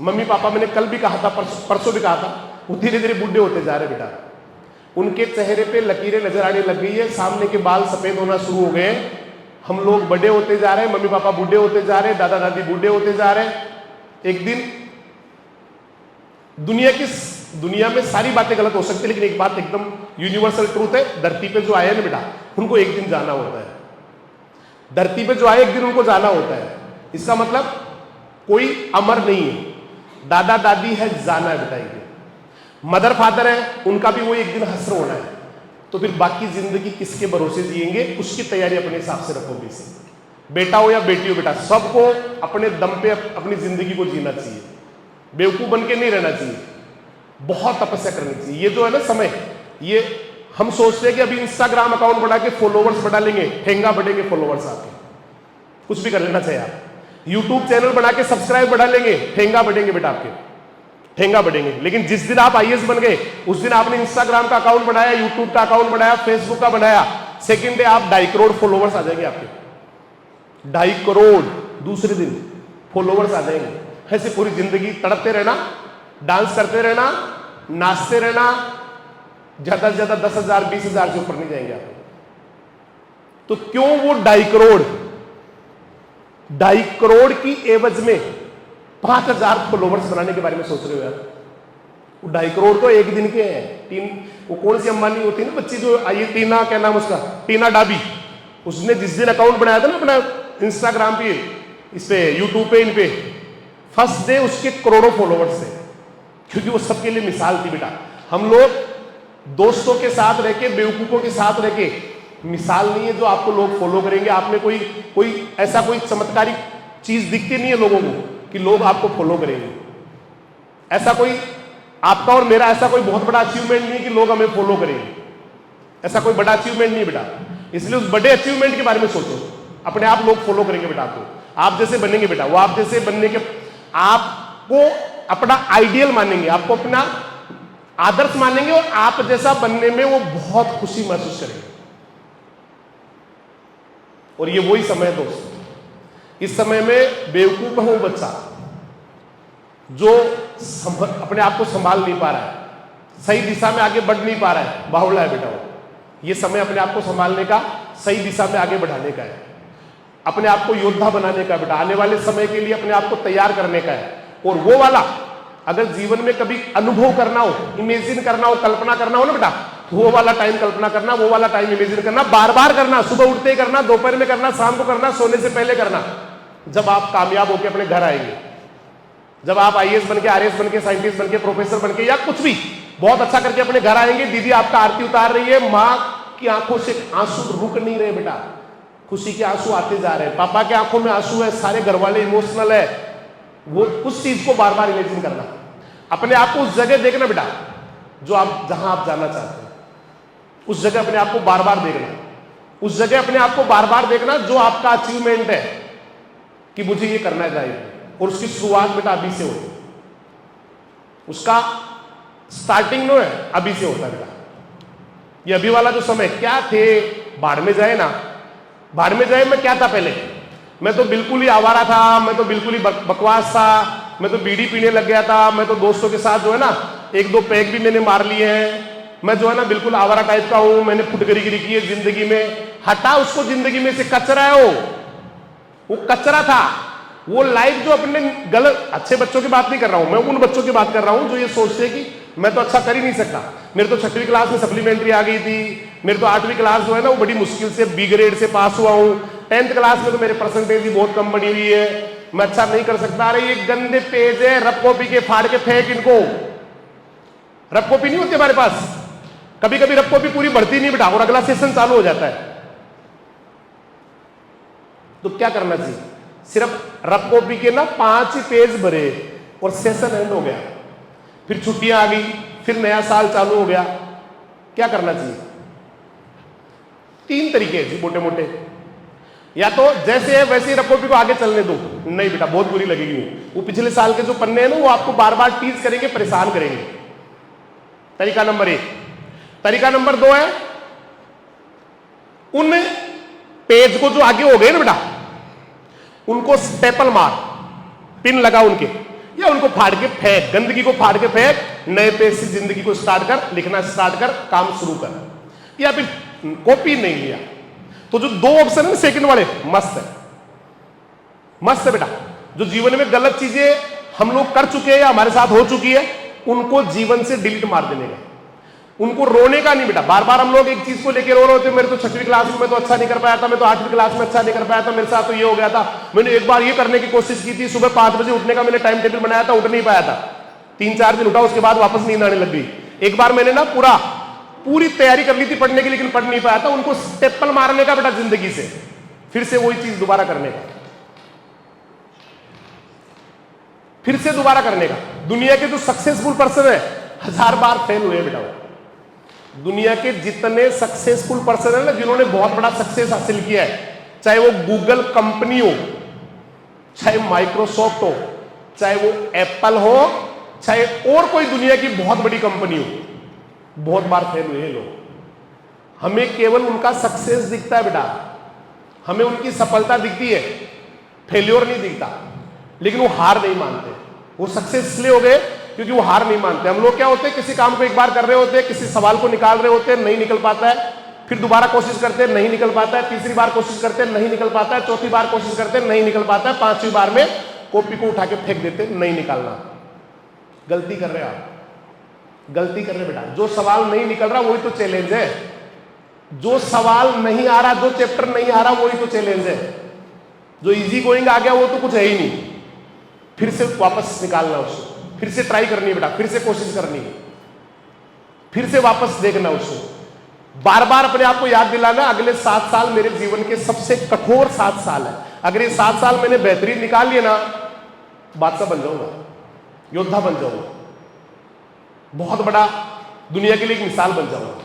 Mummy papa, मैंने कल भी कहा था, परसों भी कहा था, वो धीरे धीरे बूढ़े होते जा रहे बेटा। उनके चेहरे पे लकीरें नजर आने लग गई है, सामने के बाल सफेद होना शुरू हो गए। हम लोग बड़े होते जा रहे हैं, मम्मी पापा बूढ़े होते जा रहे हैं, दादा दादी बूढ़े होते जा रहे हैं। एक दिन दुनिया में सारी बातें गलत हो सकती है, लेकिन एक बात एकदम यूनिवर्सल ट्रूथ है, धरती पे जो आए ना बेटा, उनको एक दिन जाना होता है। धरती पे जो आए एक दिन उनको जाना होता है। इसका मतलब कोई अमर नहीं है। दादा दादी है, जाना है बेटा एक दिन। मदर फादर है, उनका भी वो एक दिन हश्र होना है। तो फिर बाकी जिंदगी किसके भरोसे जिएंगे, उसकी तैयारी अपने हिसाब से रखो। बेटा हो या बेटी हो बेटा, सबको अपने दम पे अपनी जिंदगी को जीना चाहिए। बेवकूफ बन के नहीं रहना चाहिए, बहुत तपस्या करनी चाहिए। ये जो है ना समय, ये हम सोचते हैं कि अभी इंस्टाग्राम अकाउंट बढ़ा के फॉलोवर्स बढ़ा लेंगे, ठेंगा बढ़ेंगे फॉलोवर्स आपके, कुछ भी कर लेना चाहिए आप। यूट्यूब चैनल बना के सब्सक्राइब बढ़ा लेंगे, ठेंगा बढ़ेंगे बेटा आपके, ठेंगा बढ़ेंगे। लेकिन जिस दिन आप आईएएस बन गए, उस दिन आपने इंस्टाग्राम का अकाउंट बनाया, यूट्यूब का अकाउंट बनाया, फेसबुक का बनाया, सेकंड डे आप 2.5 करोड़ फॉलोवर्स आ जाएंगे आपके। 2.5 करोड़ दूसरे दिन फॉलोवर्स आ जाएंगे। ऐसे पूरी जिंदगी तड़पते रहना, डांस करते रहना, नाचते रहना, ज्यादा से ज्यादा 10,000 20,000 से ऊपर नहीं जाएंगे आप। तो क्यों वो 2.5 करोड़ की एवज में 5,000 फॉलोवर्स बनाने के बारे में सोच रहे हो यार? वो 2.5 करोड़ तो एक दिन के हैं। वो कौन सी अंबानी होती है ना बच्ची जो आई, टीना, क्या नाम उसका, टीना डाबी। उसने जिस दिन अकाउंट बनाया था ना अपना इंस्टाग्राम पे, इस पे, यूट्यूब पे, इन पे, फर्स्ट डे उसके करोड़ों फॉलोवर्स थे, क्योंकि वो सबके लिए मिसाल थी बेटा। हम लोग दोस्तों के साथ रह के, बेवकूफों के साथ रह के, मिसाल नहीं है जो आपको लोग फॉलो करेंगे। आप में कोई ऐसा कोई चमत्कारिक चीज दिखती नहीं है लोगों को कि लोग आपको फॉलो करेंगे। ऐसा कोई आपका और मेरा ऐसा कोई बहुत बड़ा अचीवमेंट नहीं है कि लोग हमें फॉलो करेंगे। ऐसा कोई बड़ा अचीवमेंट नहीं है बेटा। इसलिए उस बड़े अचीवमेंट के बारे में सोचो। अपने आप लोग फॉलो करेंगे बेटा आपको, आप जैसे बनेंगे बेटा। वो आप जैसे बनने के, आपको अपना आइडियल मानेंगे, आपको अपना आदर्श मानेंगे, और आप जैसा बनने में वो बहुत खुशी महसूस करेंगे। और ये वही समय है दोस्त, इस समय में बेवकूफ है वो बच्चा जो अपने आप को संभाल नहीं पा रहा है, सही दिशा में आगे बढ़ नहीं पा रहा है, बाहुला है बेटा वो। ये समय अपने आप को संभालने का, सही दिशा में आगे बढ़ाने का है, अपने आप को योद्धा बनाने का बेटा, आने वाले समय के लिए अपने आप को तैयार करने का है। और वो वाला अगर जीवन में कभी अनुभव करना हो, इमेजिन करना हो, कल्पना करना हो ना बेटा, तो वो वाला टाइम कल्पना करना, वो वाला टाइम इमेजिन करना, बार बार करना, सुबह उठते ही करना, दोपहर में करना, शाम को करना, सोने से पहले करना। जब आप कामयाब होकर अपने घर आएंगे, जब आप आईएएस बन के, आरएएस बन के, साइंटिस्ट बन के, प्रोफेसर बन के, या कुछ भी बहुत अच्छा करके अपने घर आएंगे, दीदी आपका आरती उतार रही है, माँ की आंखों से आंसू रुक नहीं रहे बेटा, खुशी के आंसू आते जा रहे हैं, पापा के आंखों में आंसू है, सारे घर वाले इमोशनल है। वो उस चीज को बार बार इमेजिन करना, अपने आप को उस जगह देखना बेटा जो आप, जहां आप जाना चाहते हैं, उस जगह अपने आप को बार बार देखना, उस जगह अपने आप को बार बार देखना जो आपका अचीवमेंट है कि मुझे ये करना चाहिए। और उसकी शुरुआत बेटा अभी से होती है, उसका स्टार्टिंग नो है अभी से होता है बेटा। ये अभी वाला जो समय क्या थे, बाढ़ में जाए ना, बाढ़ में जाए, मैं क्या था पहले, मैं तो बिल्कुल ही आवारा था, मैं तो बिल्कुल ही बकवास था, मैं तो बीड़ी पीने लग गया था, मैं तो दोस्तों के साथ जो है ना 1-2 पैग भी मैंने मार लिए हैं, मैं जो है ना बिल्कुल आवारा टाइप का हूं, मैंने फुटकरीगिरी की है जिंदगी में। हटा उसको जिंदगी में से, कचरा है वो कचरा था। वो लाइफ जो अपने गलत, अच्छे बच्चों की बात नहीं कर रहा हूं मैं, उन बच्चों की बात कर रहा हूं जो ये सोचते हैं कि मैं तो अच्छा कर ही नहीं सकता, मेरे तो 6वीं क्लास में सप्लीमेंट्री आ गई थी, मेरे तो 8वीं क्लास जो है ना वो बड़ी मुश्किल से बी ग्रेड से पास हुआ हूं, 10th क्लास में तो मेरे परसेंटेज ही बहुत कम बनी हुई है, मैं अच्छा नहीं कर सकता। अरे ये गंदे पेज है, रफ कॉपी के फाड़ के फेंक इनको। रफ कॉपी नहीं होती हमारे पास, कभी कभी रफ कॉपी पूरी भरती नहीं बेटा, और अगला सेशन चालू हो जाता है। तो क्या करना चाहिए, सिर्फ रफ कॉपी के ना 5 ही पेज भरे और सेशन एंड हो गया, फिर छुट्टियां आ गई, फिर नया साल चालू हो गया। क्या करना चाहिए, 3 तरीके हैं मोटे मोटे। या तो जैसे है वैसे ही रफ कॉपी को आगे चलने दो, नहीं बेटा बहुत बुरी लगेगी वो पिछले साल के जो पन्ने हैं ना वो आपको बार बार टीज करेंगे, परेशान करेंगे। तरीका नंबर 1। तरीका नंबर 2 है उन पेज को जो आगे हो गए ना बेटा, उनको स्टेपल मार, पिन लगा उनके, या उनको फाड़ के फेंक, गंदगी को फाड़ के फेंक, नए पेज से जिंदगी को स्टार्ट कर, लिखना स्टार्ट कर, काम शुरू कर। या फिर कॉपी नहीं लिया तो जो दो ऑप्शन है सेकंड वाले, मस्त है, मस्त है बेटा। जो जीवन में गलत चीजें हम लोग कर चुके हैं या हमारे साथ हो चुकी है, उनको जीवन से डिलीट मार देने का, उनको रोने का नहीं बेटा। बार बार हम लोग एक चीज को लेकर रो रहे होते, मेरे तो 6वीं क्लास में तो अच्छा नहीं कर पाया था, मैं तो 8वीं क्लास में अच्छा नहीं कर पाया था, मेरे साथ तो ये हो गया था, मैंने एक बार ये करने की कोशिश की थी, सुबह 5 बजे उठने का मैंने टाइम टेबल बनाया था, उठ नहीं पाया था, 3-4 दिन उठा, उसके बाद वापस नींद आने लग गई। एक बार मैंने ना पूरी तैयारी कर ली थी पढ़ने की, लेकिन पढ़ नहीं पाया था। उनको स्टेपल मारने का बेटा जिंदगी से, फिर से वही चीज दोबारा करने का, फिर से दोबारा करने का। दुनिया के जो सक्सेसफुल पर्सन है 1000 बार फेल हुए बेटा। दुनिया के जितने सक्सेसफुल पर्सन है ना, जिन्होंने बहुत बड़ा सक्सेस हासिल किया है, चाहे वो गूगल कंपनी हो, चाहे माइक्रोसॉफ्ट हो, चाहे वो एप्पल हो, चाहे और कोई दुनिया की बहुत बड़ी कंपनी हो, बहुत बार फेल हुए लोग। हमें केवल उनका सक्सेस दिखता है बेटा, हमें उनकी सफलता दिखती है, फेल्योर नहीं दिखता। लेकिन वो हार नहीं मानते। वो सक्सेस इसलिए हो गए क्योंकि वो हार नहीं मानते। हम लोग क्या होते हैं, किसी काम को एक बार कर रहे होते हैं, किसी सवाल को निकाल रहे होते हैं, नहीं निकल पाता है, फिर दोबारा कोशिश करते हैं, नहीं निकल पाता है, तीसरी बार कोशिश करते हैं, नहीं निकल पाता है, चौथी बार कोशिश करते हैं, नहीं निकल पाता है, 5वीं बार में कॉपी को उठा के फेंक देते, नहीं निकालना। गलती कर रहे आप, गलती कर रहे बेटा। जो सवाल नहीं निकल रहा वही तो चैलेंज है। जो सवाल नहीं आ रहा, जो चैप्टर नहीं आ रहा, वही तो चैलेंज है। जो इजी गोइंग आ गया वो तो कुछ है ही नहीं। फिर से वापस निकालना उसको, फिर से ट्राई करनी है बेटा, फिर से कोशिश करनी है, फिर से वापस देखना उसको, बार बार अपने आप को याद दिलाना। अगले 7 साल मेरे जीवन के सबसे कठोर 7 साल है। अगर ये 7 साल मैंने बेहतरीन निकाल लिया ना, बादशाह बन जाऊंगा, योद्धा बन जाऊंगा, बहुत बड़ा दुनिया के लिए एक मिसाल बन जाऊंगा।